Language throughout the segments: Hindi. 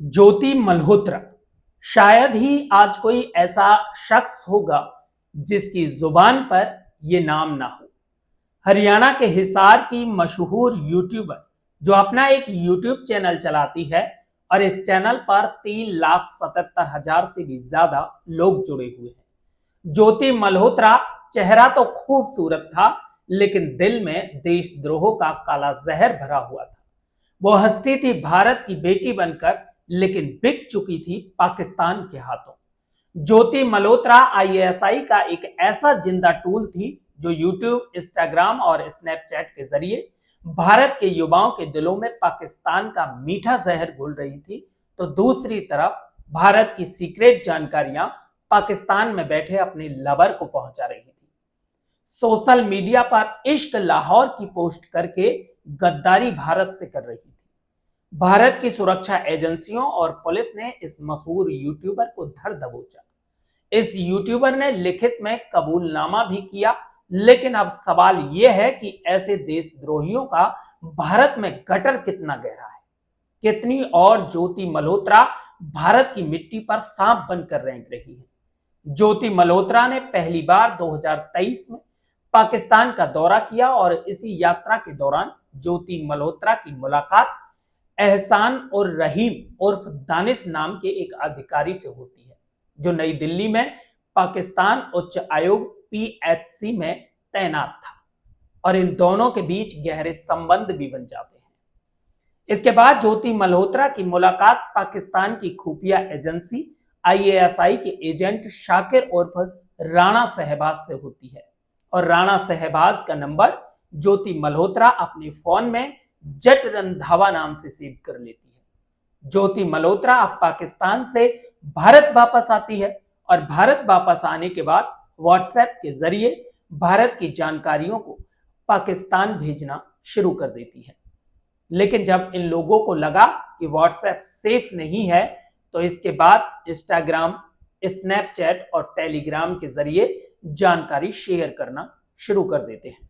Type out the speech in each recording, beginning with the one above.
ज्योति मल्होत्रा। शायद ही आज कोई ऐसा शख्स होगा जिसकी जुबान पर यह नाम ना हो। हरियाणा के हिसार की मशहूर यूट्यूबर जो अपना एक यूट्यूब चैनल चलाती है और इस चैनल पर 3,77,000 से भी ज्यादा लोग जुड़े हुए हैं। ज्योति मल्होत्रा चेहरा तो खूबसूरत था, लेकिन दिल में देशद्रोह का काला जहर भरा हुआ था। वो हंसती थी भारत की बेटी बनकर, लेकिन बिक चुकी थी पाकिस्तान के हाथों। ज्योति मल्होत्रा आईएसआई का एक ऐसा जिंदा टूल थी जो यूट्यूब, इंस्टाग्राम और स्नैपचैट के जरिए भारत के युवाओं के दिलों में पाकिस्तान का मीठा जहर घोल रही थी, तो दूसरी तरफ भारत की सीक्रेट जानकारियां पाकिस्तान में बैठे अपने लवर को पहुंचा रही थी। सोशल मीडिया पर इश्क लाहौर की पोस्ट करके गद्दारी भारत से कर रही थी। भारत की सुरक्षा एजेंसियों और पुलिस ने इस मशहूर यूट्यूबर को धर दबोचा। इस यूट्यूबर ने लिखित में कबूलनामा भी किया, लेकिन अब सवाल यह है कि ऐसे देशद्रोहियों का भारत में गटर कितना गहरा है। कितनी और ज्योति मल्होत्रा भारत की मिट्टी पर सांप बनकर रेंग रही है। ज्योति मल्होत्रा ने पहली बार 2023 में पाकिस्तान का दौरा किया और इसी यात्रा के दौरान ज्योति मल्होत्रा की मुलाकात एहसान और रहीम उर्फ दानिश नाम के एक अधिकारी से होती है, जो नई दिल्ली में पाकिस्तान उच्च आयोग पीएचसी में तैनात था, और इन दोनों के बीच गहरे संबंध भी बन जाते हैं। इसके बाद ज्योति मल्होत्रा की मुलाकात पाकिस्तान की खुफिया एजेंसी आईएसआई के एजेंट शाकिर उर्फ राणा सहबाज से होती है, और राणा सहबाज का नंबर ज्योति मल्होत्रा अपने फोन में जट रंधावा नाम से सेव कर लेती है। ज्योति मल्होत्रा अब पाकिस्तान से भारत वापस आती है और भारत वापस आने के बाद व्हाट्सएप के जरिए भारत की जानकारियों को पाकिस्तान भेजना शुरू कर देती है। लेकिन जब इन लोगों को लगा कि व्हाट्सएप सेफ नहीं है, तो इसके बाद इंस्टाग्राम, स्नैपचैट और टेलीग्राम के जरिए जानकारी शेयर करना शुरू कर देते हैं।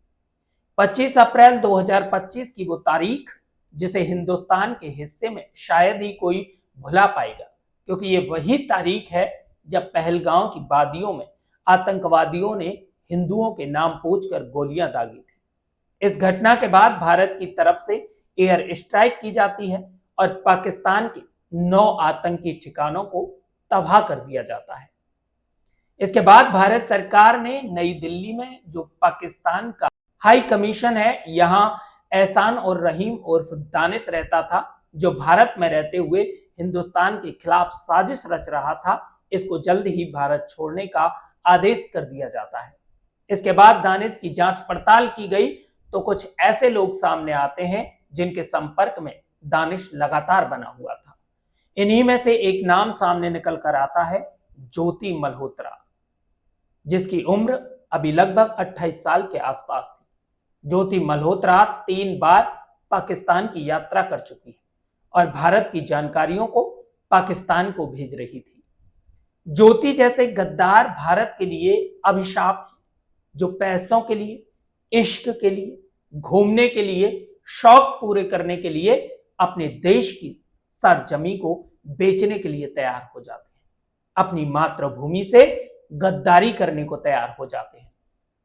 25 अप्रैल 2025 की वो तारीख जिसे हिंदुस्तान के हिस्से में शायद ही कोई भुला पाएगा, क्योंकि ये वही तारीख है जब पहलगांव की वादियों में आतंकवादियों ने हिंदुओं के नाम पूछकर गोलियां दागी थी। इस घटना के बाद भारत की तरफ से एयर स्ट्राइक की जाती है और पाकिस्तान के 9 आतंकी ठिकानों को तबाह कर दिया जाता है। इसके बाद भारत सरकार ने नई दिल्ली में जो पाकिस्तान का हाई कमीशन है, यहां एहसान और रहीम उर्फ दानिश रहता था, जो भारत में रहते हुए हिंदुस्तान के खिलाफ साजिश रच रहा था, इसको जल्द ही भारत छोड़ने का आदेश कर दिया जाता है। इसके बाद दानिश की जांच पड़ताल की गई तो कुछ ऐसे लोग सामने आते हैं जिनके संपर्क में दानिश लगातार बना हुआ था। इन्हीं में से एक नाम सामने निकल कर आता है, ज्योति मल्होत्रा, जिसकी उम्र अभी लगभग 28 साल के आसपास थी। ज्योति मल्होत्रा 3 बार पाकिस्तान की यात्रा कर चुकी है और भारत की जानकारियों को पाकिस्तान को भेज रही थी। ज्योति जैसे गद्दार भारत के लिए अभिशाप है, जो पैसों के लिए, इश्क के लिए, घूमने के लिए, शौक पूरे करने के लिए अपने देश की सरजमी को बेचने के लिए तैयार हो जाते हैं, अपनी मातृभूमि से गद्दारी करने को तैयार हो जाते हैं।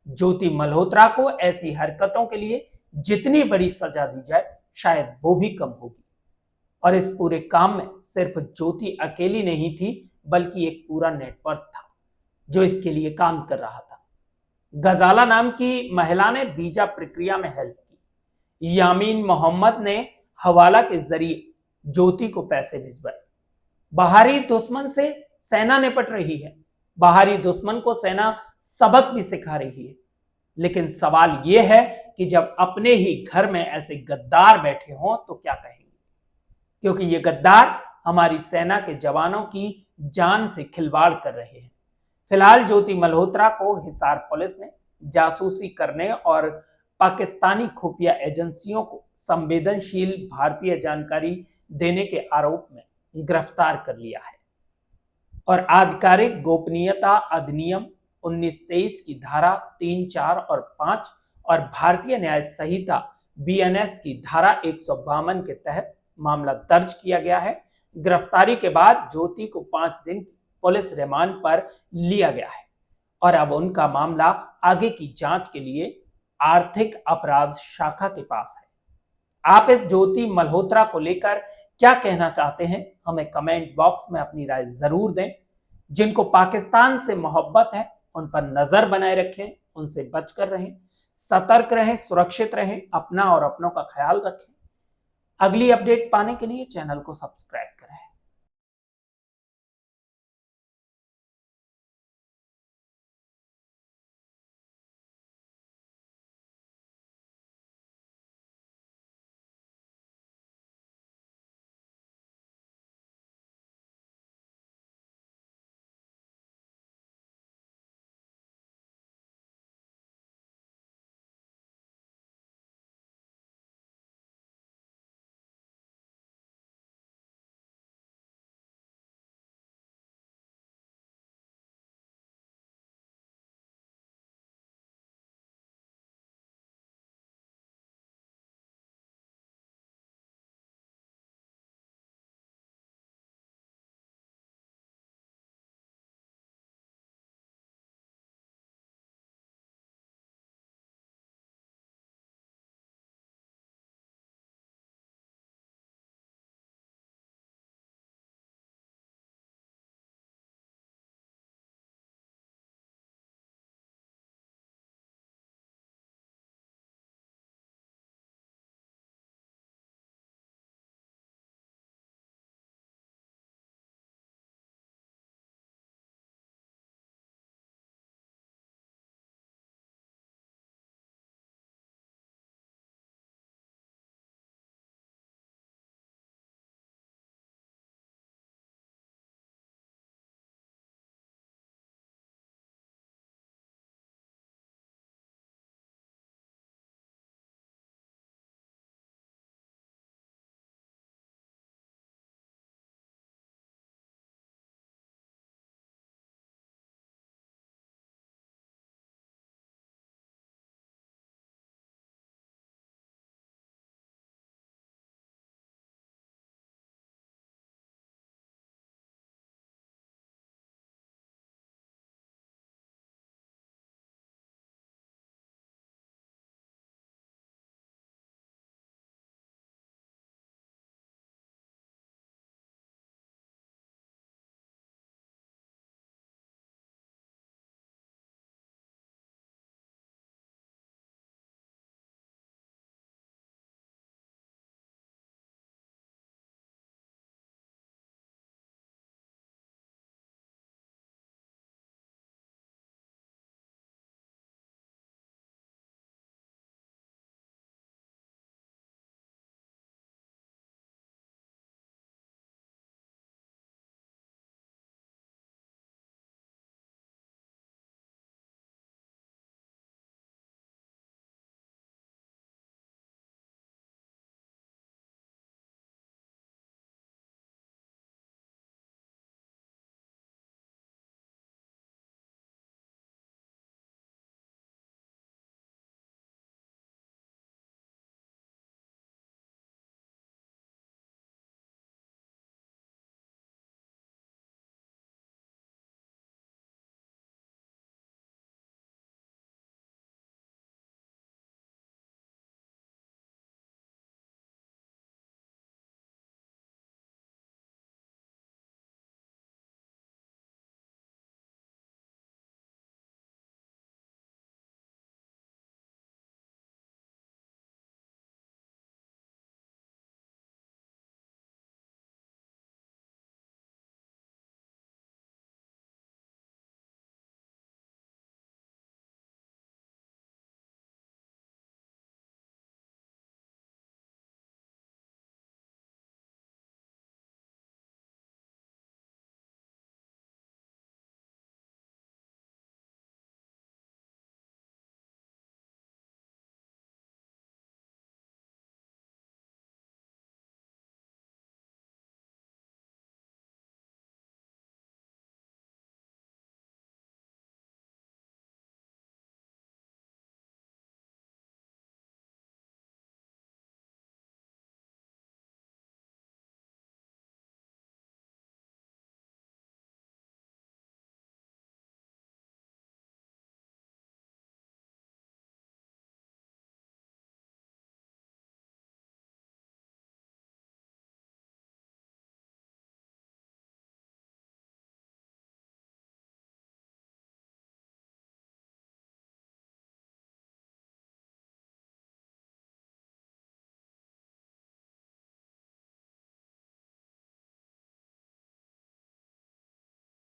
ज्योति मल्होत्रा को ऐसी हरकतों के लिए जितनी बड़ी सजा दी जाए, शायद वो भी कम होगी। और इस पूरे काम में सिर्फ ज्योति अकेली नहीं थी, बल्कि एक पूरा नेटवर्क था जो इसके लिए काम कर रहा था। गजाला नाम की महिला ने वीजा प्रक्रिया में हेल्प की। यामीन मोहम्मद ने हवाला के जरिए ज्योति को पैसे भिजवाए। बाहरी दुश्मन से सेना निपट रही है, बाहरी दुश्मन को सेना सबक भी सिखा रही है। लेकिन सवाल यह है कि जब अपने ही घर में ऐसे गद्दार बैठे हों तो क्या कहेंगे, क्योंकि ये गद्दार हमारी सेना के जवानों की जान से खिलवाड़ कर रहे हैं। फिलहाल ज्योति मल्होत्रा को हिसार पुलिस ने जासूसी करने और पाकिस्तानी खुफिया एजेंसियों को संवेदनशील भारतीय जानकारी देने के आरोप में गिरफ्तार कर लिया है और आधिकारिक गोपनीयता अधिनियम 1923 की धारा 3, 4 और 5 और भारतीय न्याय संहिता बीएनएस की धारा 152 के तहत मामला दर्ज किया गया है, गिरफ्तारी के बाद ज्योति को 5 दिन पुलिस रिमांड पर लिया गया है और अब उनका मामला आगे की जांच के लिए आर्थिक अपराध शाखा के पास है। आप इस ज्योति मल्होत्रा को लेकर क्या कहना चाहते हैं, हमें कमेंट बॉक्स में अपनी राय जरूर दें। जिनको पाकिस्तान से मोहब्बत है उन पर नजर बनाए रखें, उनसे बचकर रहें, सतर्क रहें, सुरक्षित रहें, अपना और अपनों का ख्याल रखें। अगली अपडेट पाने के लिए चैनल को सब्सक्राइब